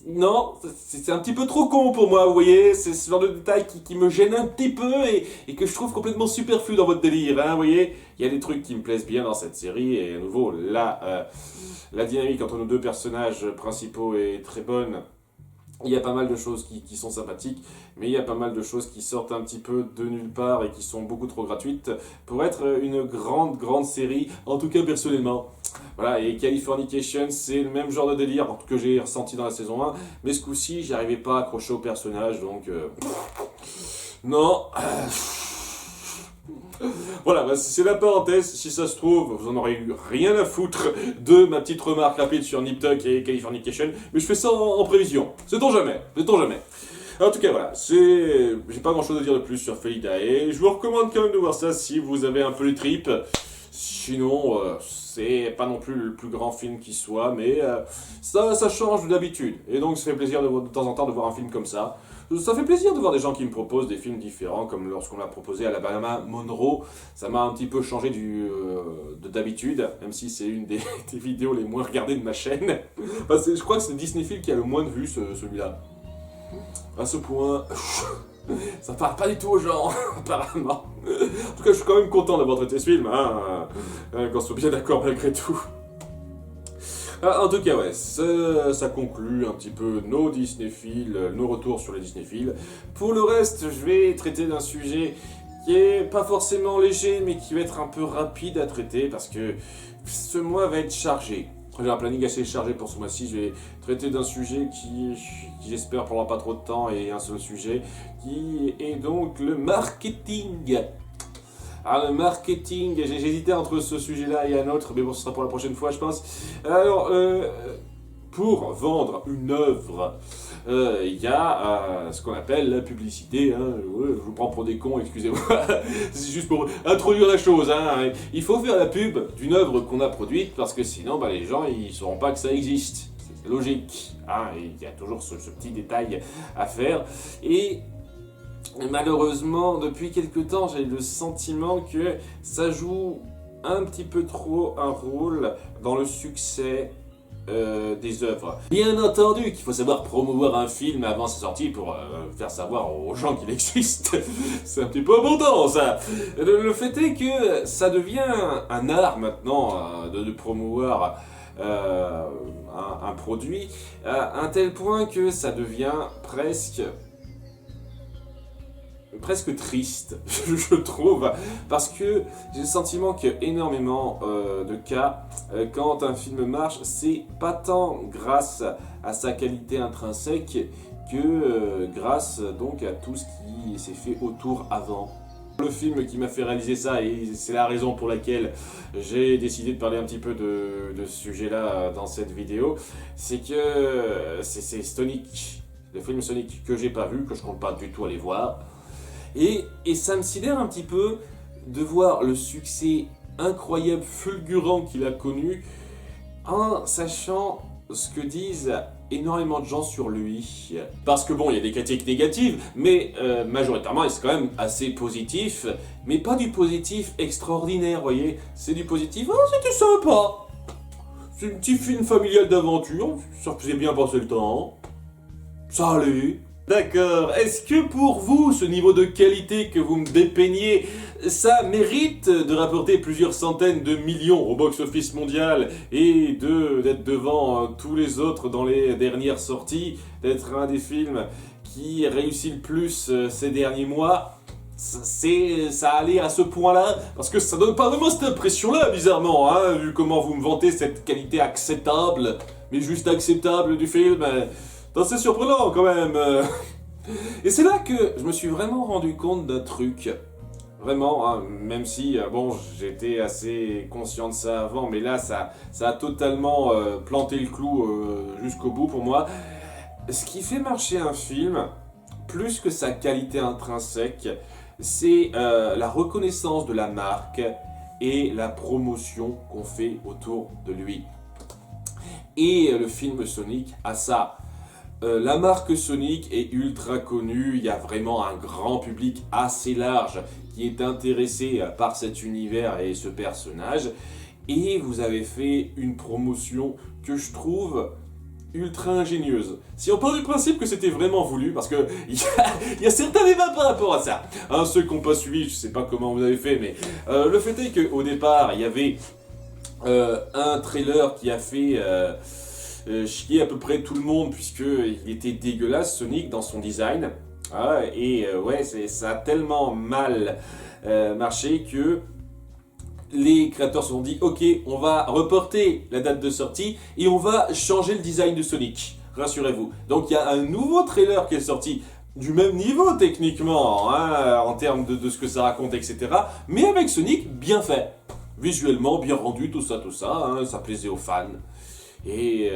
Non, c'est un petit peu trop con pour moi, vous voyez. C'est ce genre de détail qui me gêne un petit peu et que je trouve complètement superflu dans votre délire, hein, vous voyez. Il y a des trucs qui me plaisent bien dans cette série. Et à nouveau, là, la dynamique entre nos deux personnages principaux est très bonne. Il y a pas mal de choses qui sont sympathiques, mais il y a pas mal de choses qui sortent un petit peu de nulle part et qui sont beaucoup trop gratuites pour être une grande série, en tout cas personnellement. Voilà, et Californication, c'est le même genre de délire que j'ai ressenti dans la saison 1, mais ce coup-ci, j'arrivais pas à accrocher au personnage, donc... non... Voilà, bah c'est la parenthèse. Si ça se trouve, vous en aurez eu rien à foutre de ma petite remarque rapide sur Nip Tuck et Californication, mais je fais ça en prévision. Sait-on jamais, sait-on jamais. En tout cas, voilà, j'ai pas grand chose à dire de plus sur Felidae. Je vous recommande quand même de voir ça si vous avez un peu les tripes. Sinon, c'est pas non plus le plus grand film qui soit, mais ça change d'habitude. Et donc, ça fait plaisir de temps en temps de voir un film comme ça. Ça fait plaisir de voir des gens qui me proposent des films différents, comme lorsqu'on m'a proposé Alabama Monroe. Ça m'a un petit peu changé d'habitude, même si c'est une des vidéos les moins regardées de ma chaîne. Enfin, je crois que c'est Disneyfield qui a le moins de vues, celui-là. À ce point, ça parle pas du tout aux gens, apparemment. En tout cas, je suis quand même content d'avoir traité ce film, hein, qu'on soit bien d'accord malgré tout. En tout cas, ouais, ça conclut un petit peu nos Disneyfiles, nos retours sur les Disneyfiles. Pour le reste, je vais traiter d'un sujet qui est pas forcément léger, mais qui va être un peu rapide à traiter, parce que ce mois va être chargé. J'ai un planning assez chargé pour ce mois-ci. Je vais traiter d'un sujet qui j'espère prendra pas trop de temps, et un seul sujet, qui est donc le marketing. Alors, le marketing, j'ai hésité entre ce sujet-là et un autre, mais bon, ce sera pour la prochaine fois, je pense. Alors, pour vendre une œuvre, il y a ce qu'on appelle la publicité. Hein. Je vous prends pour des cons, excusez-moi. C'est juste pour introduire la chose. Hein. Il faut faire la pub d'une œuvre qu'on a produite, parce que sinon, les gens, ils sauront pas que ça existe. C'est logique. Hein. Il y a toujours ce petit détail à faire. Et malheureusement, depuis quelque temps, j'ai le sentiment que ça joue un petit peu trop un rôle dans le succès des œuvres. Bien entendu qu'il faut savoir promouvoir un film avant sa sortie pour faire savoir aux gens qu'il existe. C'est un petit peu abondant, ça. Le fait est que ça devient un art maintenant de promouvoir un produit à un tel point que ça devient presque triste, je trouve, parce que j'ai le sentiment qu'il y a énormément de cas, quand un film marche, c'est pas tant grâce à sa qualité intrinsèque que grâce donc à tout ce qui s'est fait autour avant. Le film qui m'a fait réaliser ça, et c'est la raison pour laquelle j'ai décidé de parler un petit peu de ce sujet-là dans cette vidéo, c'est que c'est Sonic, le film Sonic que j'ai pas vu, que je compte pas du tout aller voir. Et ça me sidère un petit peu de voir le succès incroyable, fulgurant qu'il a connu, en sachant ce que disent énormément de gens sur lui. Parce que bon, il y a des critiques négatives, mais majoritairement, c'est quand même assez positif, mais pas du positif extraordinaire, vous voyez. C'est du positif, oh, c'était sympa. C'est un petit film familial d'aventure, ça faisait bien passer le temps. Ça allait. D'accord, est-ce que pour vous, ce niveau de qualité que vous me dépeignez, ça mérite de rapporter plusieurs centaines de millions au box-office mondial et d'être devant tous les autres dans les dernières sorties, d'être un des films qui réussit le plus ces derniers mois? Ça allait à ce point-là, parce que ça donne pas vraiment cette impression-là, bizarrement, hein, vu comment vous me vantez cette qualité acceptable, mais juste acceptable du film. C'est surprenant quand même. Et c'est là que je me suis vraiment rendu compte d'un truc. Vraiment, hein, même si, bon, j'étais assez conscient de ça avant, mais là, ça a totalement planté le clou jusqu'au bout pour moi. Ce qui fait marcher un film, plus que sa qualité intrinsèque, c'est la reconnaissance de la marque et la promotion qu'on fait autour de lui. Et le film Sonic a ça. La marque Sonic est ultra connue, il y a vraiment un grand public assez large qui est intéressé par cet univers et ce personnage. Et vous avez fait une promotion que je trouve ultra ingénieuse. Si on part du principe que c'était vraiment voulu, parce que il y a certains débats par rapport à ça. Hein, ceux qui n'ont pas suivi, je sais pas comment vous avez fait, mais le fait est qu'au départ, il y avait un trailer qui a fait chier à peu près tout le monde, puisqu'il était dégueulasse, Sonic, dans son design. Ah, et ouais, ça a tellement mal marché que les créateurs se sont dit, ok, on va reporter la date de sortie et on va changer le design de Sonic. Rassurez-vous. Donc il y a un nouveau trailer qui est sorti du même niveau techniquement, hein, en termes de ce que ça raconte, etc. Mais avec Sonic bien fait. Visuellement bien rendu, tout ça, hein, ça plaisait aux fans. Et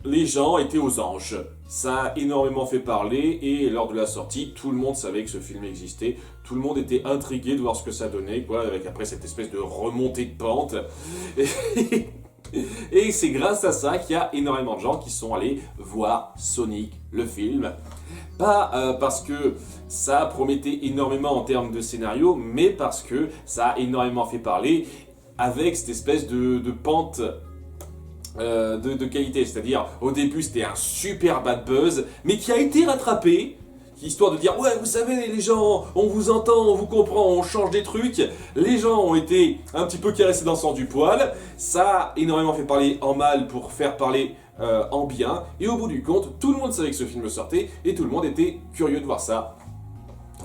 les gens étaient aux anges. Ça a énormément fait parler et lors de la sortie, tout le monde savait que ce film existait. Tout le monde était intrigué de voir ce que ça donnait, quoi, avec après cette espèce de remontée de pente. Et c'est grâce à ça qu'il y a énormément de gens qui sont allés voir Sonic, le film. Pas parce que ça promettait énormément en termes de scénario, mais parce que ça a énormément fait parler avec cette espèce de pente de qualité. C'est-à-dire, au début, c'était un super bad buzz, mais qui a été rattrapé, histoire de dire, ouais, vous savez, les gens, on vous entend, on vous comprend, on change des trucs. Les gens ont été un petit peu caressés dans le sens du poil. Ça a énormément fait parler en mal pour faire parler en bien. Et au bout du compte, tout le monde savait que ce film sortait et tout le monde était curieux de voir ça.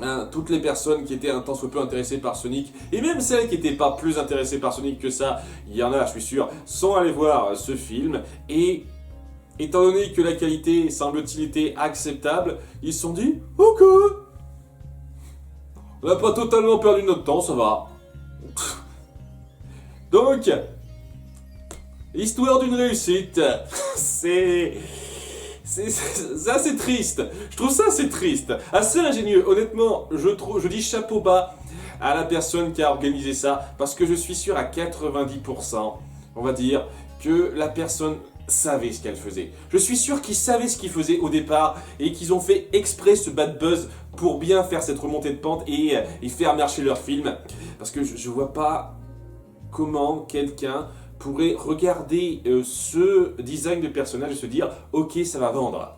Hein, toutes les personnes qui étaient un tant soit peu intéressées par Sonic, et même celles qui n'étaient pas plus intéressées par Sonic que ça, il y en a, je suis sûr, sont allées voir ce film, et étant donné que la qualité semble-t-il était acceptable, ils se sont dit, ok, on n'a pas totalement perdu notre temps, ça va. Donc, histoire d'une réussite, c'est assez triste. Je trouve ça assez triste, assez ingénieux. Honnêtement, je dis chapeau bas à la personne qui a organisé ça, parce que je suis sûr à 90%, on va dire, que la personne savait ce qu'elle faisait. Je suis sûr qu'ils savaient ce qu'ils faisaient au départ et qu'ils ont fait exprès ce bad buzz pour bien faire cette remontée de pente et faire marcher leur film. Parce que je vois pas comment quelqu'un pourrait regarder ce design de personnage et se dire « Ok, ça va vendre ».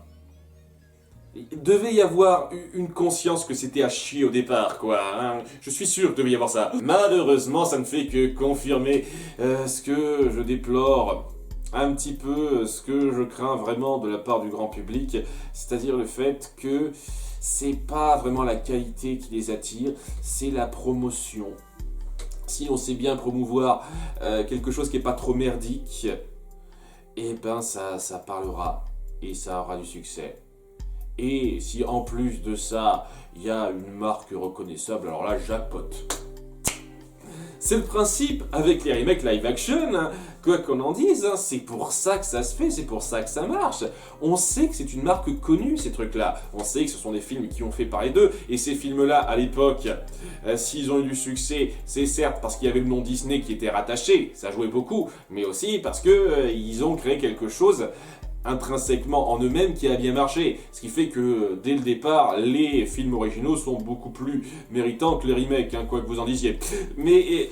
Il devait y avoir une conscience que c'était à chier au départ, quoi. Hein. Je suis sûr qu'il devait y avoir ça. Malheureusement, ça ne fait que confirmer ce que je déplore un petit peu, ce que je crains vraiment de la part du grand public, c'est-à-dire le fait que c'est pas vraiment la qualité qui les attire, c'est la promotion. Si on sait bien promouvoir quelque chose qui n'est pas trop merdique, et ben ça parlera et ça aura du succès. Et si en plus de ça, il y a une marque reconnaissable, alors là, jackpot. C'est le principe avec les remakes live action, hein. Quoi qu'on en dise, hein, c'est pour ça que ça se fait, c'est pour ça que ça marche. On sait que c'est une marque connue, ces trucs-là. On sait que ce sont des films qui ont fait parler d'eux. Et ces films-là, à l'époque, s'ils ont eu du succès, c'est certes parce qu'il y avait le nom Disney qui était rattaché, ça jouait beaucoup, mais aussi parce que ils ont créé quelque chose intrinsèquement en eux-mêmes qui a bien marché. Ce qui fait que dès le départ, les films originaux sont beaucoup plus méritants que les remakes, hein, quoi que vous en disiez. Mais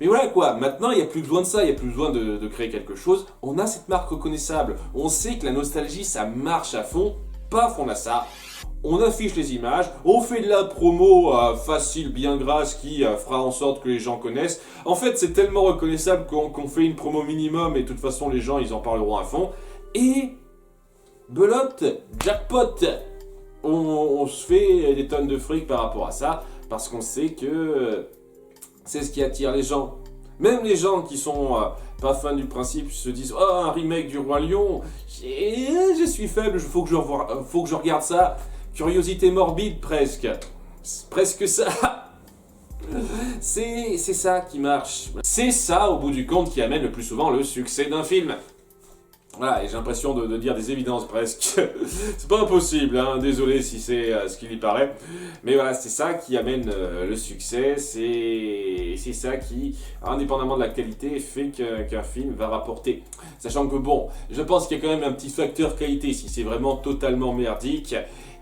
voilà quoi, maintenant il n'y a plus besoin de ça, il n'y a plus besoin de créer quelque chose. On a cette marque reconnaissable. On sait que la nostalgie ça marche à fond. Paf, on a ça. On affiche les images, on fait de la promo facile, bien grasse, qui fera en sorte que les gens connaissent. En fait, c'est tellement reconnaissable qu'on fait une promo minimum et de toute façon les gens ils en parleront à fond. Et belote, jackpot, on se fait des tonnes de fric par rapport à ça, parce qu'on sait que c'est ce qui attire les gens. Même les gens qui sont pas fans du principe se disent « Oh, un remake du Roi Lion, je suis faible, faut que je regarde ça. » Curiosité morbide presque. Presque ça. C'est ça qui marche. C'est ça, au bout du compte, qui amène le plus souvent le succès d'un film. Voilà, et j'ai l'impression de dire des évidences presque. C'est pas impossible, hein, désolé si c'est ce qu'il y paraît. Mais voilà, c'est ça qui amène le succès, c'est ça qui, indépendamment de la qualité, fait qu'un film va rapporter. Sachant que bon, je pense qu'il y a quand même un petit facteur qualité. Si c'est vraiment totalement merdique,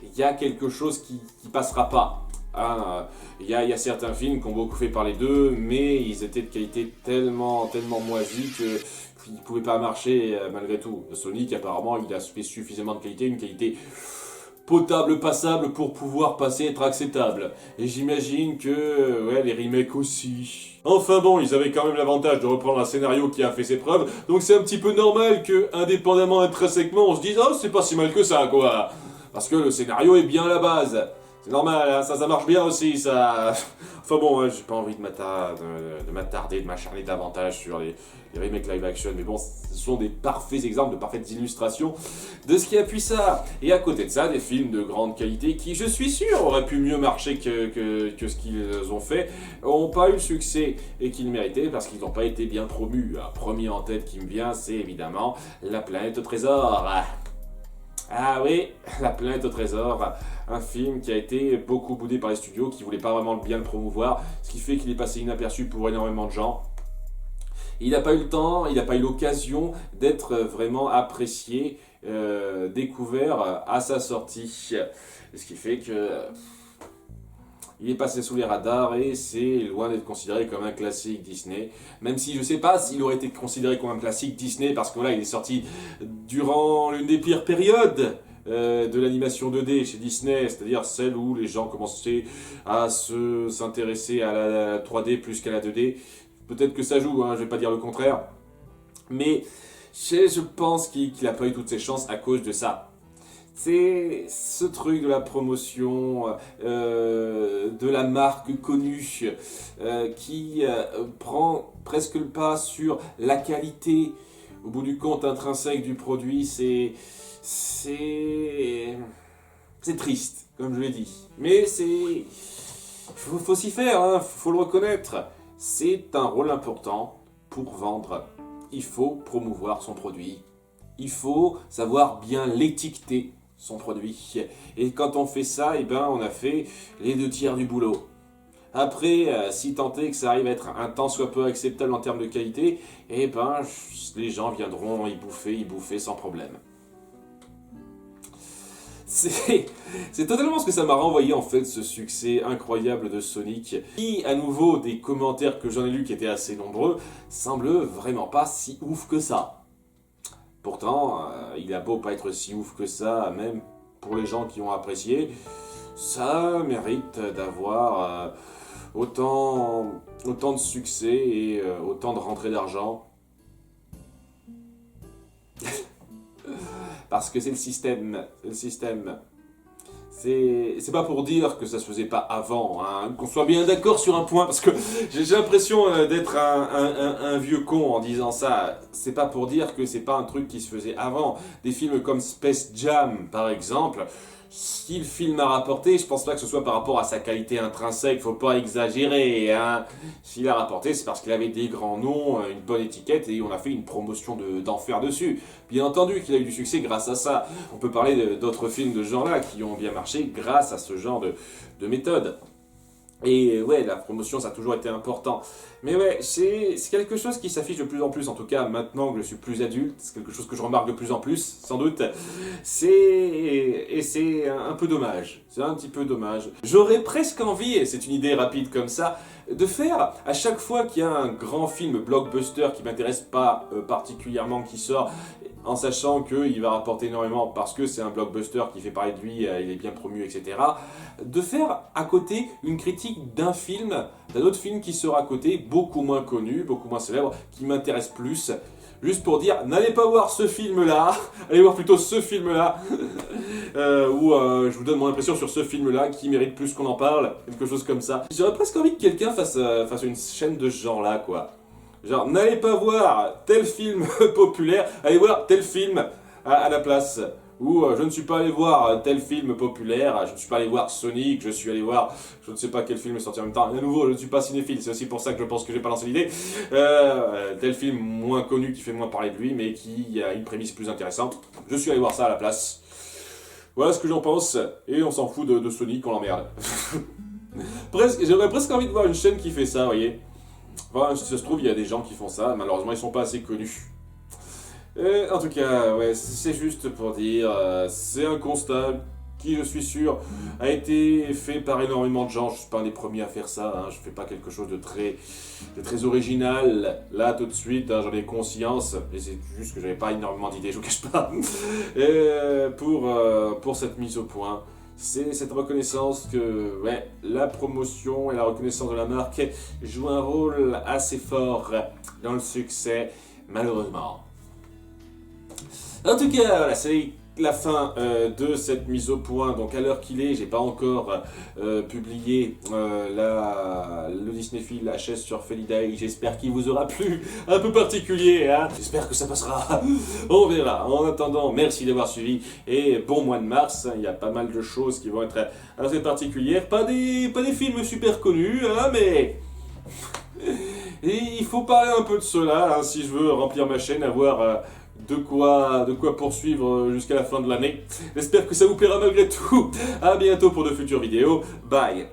il y a quelque chose qui passera pas. Hein, il y a certains films qui ont beaucoup fait parler d'eux, mais ils étaient de qualité tellement moisie que il ne pouvait pas marcher malgré tout. Sonic, apparemment, il a fait suffisamment de qualité, une qualité potable, passable pour pouvoir passer, être acceptable. Et j'imagine que ouais, les remakes aussi. Enfin bon, ils avaient quand même l'avantage de reprendre un scénario qui a fait ses preuves, donc c'est un petit peu normal que, indépendamment, intrinsèquement, on se dise « Oh, c'est pas si mal que ça, quoi !» Parce que le scénario est bien à la base. C'est normal, hein, ça marche bien aussi, ça. Enfin bon, hein, j'ai pas envie de m'attarder, de m'acharner davantage sur les remakes live action, mais bon, ce sont des parfaits exemples, de parfaites illustrations de ce qui appuie ça. Et à côté de ça, des films de grande qualité qui, je suis sûr, auraient pu mieux marcher que ce qu'ils ont fait, n'ont pas eu le succès et qu'ils méritaient parce qu'ils n'ont pas été bien promus. Un premier en tête qui me vient, c'est évidemment La Planète au Trésor. Ah oui, La Planète au Trésor, un film qui a été beaucoup boudé par les studios, qui voulaient pas vraiment bien le promouvoir, ce qui fait qu'il est passé inaperçu pour énormément de gens. Il n'a pas eu le temps, il n'a pas eu l'occasion d'être vraiment apprécié, découvert à sa sortie. Ce qui fait que il est passé sous les radars et c'est loin d'être considéré comme un classique Disney. Même si je sais pas s'il aurait été considéré comme un classique Disney parce que voilà, il est sorti durant l'une des pires périodes de l'animation 2D chez Disney, c'est-à-dire celle où les gens commençaient à s'intéresser à la 3D plus qu'à la 2D. Peut-être que ça joue, hein, je vais pas dire le contraire. Mais je pense qu'il n'a pas eu toutes ses chances à cause de ça. C'est ce truc de la promotion, de la marque connue, qui prend presque le pas sur la qualité, au bout du compte, intrinsèque du produit. C'est triste, comme je l'ai dit. Mais faut s'y faire, hein, faut le reconnaître. C'est un rôle important pour vendre. Il faut promouvoir son produit. Il faut savoir bien l'étiqueter, son produit. Et quand on fait ça, eh ben, on a fait les 2 tiers du boulot. Après, si tant est que ça arrive à être un tant soit peu acceptable en termes de qualité, eh ben, les gens viendront y bouffer sans problème. C'est totalement ce que ça m'a renvoyé en fait, ce succès incroyable de Sonic, qui, à nouveau, des commentaires que j'en ai lus qui étaient assez nombreux, semble vraiment pas si ouf que ça. Pourtant, il a beau pas être si ouf que ça, même pour les gens qui ont apprécié, ça mérite d'avoir autant de succès et autant de rentrées d'argent. Parce que c'est le système. C'est pas pour dire que ça se faisait pas avant, hein, qu'on soit bien d'accord sur un point, parce que j'ai l'impression d'être un vieux con en disant ça. C'est pas pour dire que c'est pas un truc qui se faisait avant. Des films comme Space Jam, par exemple, si le film a rapporté, je pense pas que ce soit par rapport à sa qualité intrinsèque, faut pas exagérer, hein. S'il a rapporté, c'est parce qu'il avait des grands noms, une bonne étiquette, et on a fait une promotion d'enfer dessus. Bien entendu qu'il a eu du succès grâce à ça. On peut parler d'autres films de ce genre-là qui ont bien marché grâce à ce genre de méthode. Et ouais, la promotion, ça a toujours été important. Mais ouais, c'est quelque chose qui s'affiche de plus en plus, en tout cas maintenant que je suis plus adulte, c'est quelque chose que je remarque de plus en plus, sans doute. Et c'est un peu dommage, c'est un petit peu dommage. J'aurais presque envie, et c'est une idée rapide comme ça, de faire, à chaque fois qu'il y a un grand film blockbuster qui m'intéresse pas particulièrement, qui sort, en sachant qu'il va rapporter énormément parce que c'est un blockbuster qui fait parler de lui, il est bien promu, etc. De faire à côté une critique d'un film, d'un autre film qui sera à côté, beaucoup moins connu, beaucoup moins célèbre, qui m'intéresse plus. Juste pour dire, n'allez pas voir ce film-là, allez voir plutôt ce film-là, où je vous donne mon impression sur ce film-là, qui mérite plus qu'on en parle, quelque chose comme ça. J'aurais presque envie que quelqu'un fasse une chaîne de ce genre-là, quoi. Genre, n'allez pas voir tel film populaire, allez voir tel film à la place. Ou je ne suis pas allé voir tel film populaire, je ne suis pas allé voir Sonic, je suis allé voir, je ne sais pas quel film est sorti en même temps. À nouveau, je ne suis pas cinéphile, c'est aussi pour ça que je pense que je vais pas lancer l'idée. Tel film moins connu qui fait moins parler de lui, mais qui a une prémisse plus intéressante. Je suis allé voir ça à la place. Voilà ce que j'en pense, et on s'en fout de Sonic, on l'emmerde. J'aurais presque envie de voir une chaîne qui fait ça, vous voyez. Enfin, si ça se trouve, il y a des gens qui font ça, malheureusement ils sont pas assez connus. En tout cas, ouais, c'est juste pour dire, c'est un constat qui, je suis sûr, a été fait par énormément de gens. Je suis pas un des premiers à faire ça, hein. Je fais pas quelque chose de très original, là, tout de suite, hein, j'en ai conscience, et c'est juste que j'avais pas énormément d'idées, je vous cache pas. Pour cette mise au point, c'est cette reconnaissance que ouais, la promotion et la reconnaissance de la marque jouent un rôle assez fort dans le succès, malheureusement. En tout cas, voilà, c'est la fin de cette mise au point. Donc à l'heure qu'il est, j'ai pas encore publié le Disneyfil HS sur Feliday. J'espère qu'il vous aura plu. Un peu particulier, hein. J'espère que ça passera. On verra. En attendant, merci d'avoir suivi et bon mois de mars. Il y a pas mal de choses qui vont être assez particulières. Pas des films super connus, hein, mais et il faut parler un peu de cela, hein, si je veux remplir ma chaîne, avoir de quoi poursuivre jusqu'à la fin de l'année. J'espère que ça vous plaira malgré tout. À bientôt pour de futures vidéos. Bye.